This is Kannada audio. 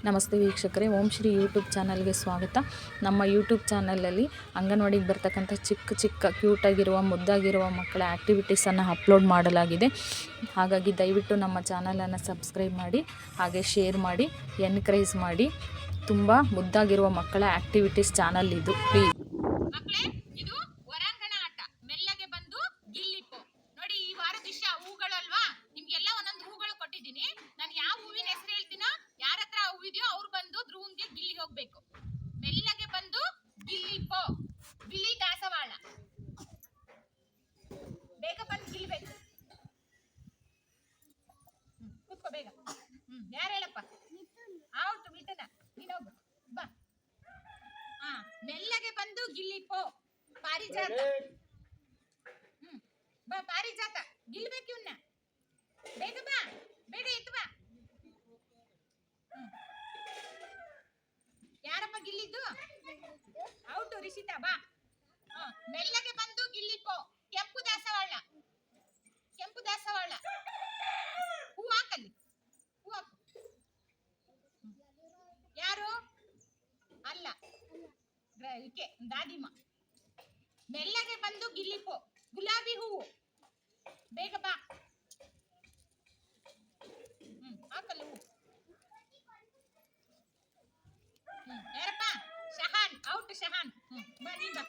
ನಮಸ್ತೆ ವೀಕ್ಷಕರೇ, ಓಂ ಶ್ರೀ ಯೂಟ್ಯೂಬ್ ಚಾನಲ್ಗೆ ಸ್ವಾಗತ. ನಮ್ಮ ಯೂಟ್ಯೂಬ್ ಚಾನಲಲ್ಲಿ ಅಂಗನವಾಡಿಗೆ ಬರ್ತಕ್ಕಂಥ ಚಿಕ್ಕ ಕ್ಯೂಟಾಗಿರುವ ಮುದ್ದಾಗಿರುವ ಮಕ್ಕಳ ಆ್ಯಕ್ಟಿವಿಟೀಸನ್ನು ಅಪ್ಲೋಡ್ ಮಾಡಲಾಗಿದೆ. ಹಾಗಾಗಿ ದಯವಿಟ್ಟು ನಮ್ಮ ಚಾನಲನ್ನು ಸಬ್ಸ್ಕ್ರೈಬ್ ಮಾಡಿ, ಹಾಗೆ ಶೇರ್ ಮಾಡಿ, ಎನ್ಕರೇಜ್ ಮಾಡಿ. ತುಂಬ ಮುದ್ದಾಗಿರುವ ಮಕ್ಕಳ ಆ್ಯಕ್ಟಿವಿಟೀಸ್ ಚಾನಲ್ ಇದು. ಪ್ಲೀಸ್ ಇದು ಹೊರಾಂಗಣ ಆಟ. ಮೆಲ್ಲಗೆ ಬಂದು ಗಿಲ್ಲಿಪೋ. ನೋಡಿ, ಈ ವಾರದ ವಿಷಯ ಹೂಗಳಲ್ವಾ? ನಿಮ್ಗೆಲ್ಲ ಒಂದೊಂದು ಹೂಗಳು ಕೊಟ್ಟಿದ್ದೀನಿ. ನಾನು ಯಾವ ಹೂವಿನ ಹೆಸರು ಹೇಳ್ತೀನೋ, ಯಾರ ಹತ್ರ ಹೂವಿದೆಯೋ ಅವ್ರು ಬಂದು ಧ್ರುವನ್ಗೆ ಗಿಲ್ಲಿ ಹೋಗ್ಬೇಕು. ಮೆಲ್ಲಗೆ ಬಂದು ಗಿಲ್ಲಿಪೋ. ಬಿಳಿ ದಾಸವಾಳ. ಬೇಗ ಬಂದು ಗಿಲ್ಬೇಕು. ಕೂತ್ಕೋ ಬೇಗ. ಯಾರು ಹೇಳಪ್ಪ? ಔಟ್ ಮಿಥುನ, ನೀನು ಹೋಗು ಬಾ. ಮೆಲ್ಲಗೆ ಬಂದು ಗಿಲ್ಲಿಪೋ. ಪಾರಿಜಾತ. ಬಾ ಪಾರಿಜಾತ, ಗಿಲ್ಬೇಕು ಇವನ್ನ. ಬೇಗ ಬಾ, ಬೇಗ ಎತ್ತು ಬಾ. ಯಾರಪ್ಪ ಗಿಲ್ಲಿದ್ದು? ಔಟು ರಿಷಿತಾ, ಬಾ. ಮೆಲ್ಲಗೆ ಬಂದು ಗಿಲ್ಲಿಪೋ. ಕೆಂಪು ದಾಸವಾಳ. ಕೆಂಪು ದಾಸವಾಳ. ಹೂ ಹಾಕಲ್ಲಿ, ಹೂ ಹಾಕು. ಯಾರು? ಅಲ್ಲ, ಈಕೆ ದಾದಿಮ. ಮೆಲ್ಲಗೆ ಬಂದು ಗಿಲ್ಲಿಪೋ. ಗುಲಾಬಿ ಹೂವು. ಬೇಗ ಬಾ. ಹಾಕಲ್ಲ ಹೂ. ಯಾರಪ್ಪ? ಶಹಾನ್. ಔಟ್ ಶಹಾನ್. ಬಾ, ನೀ ಬಾ.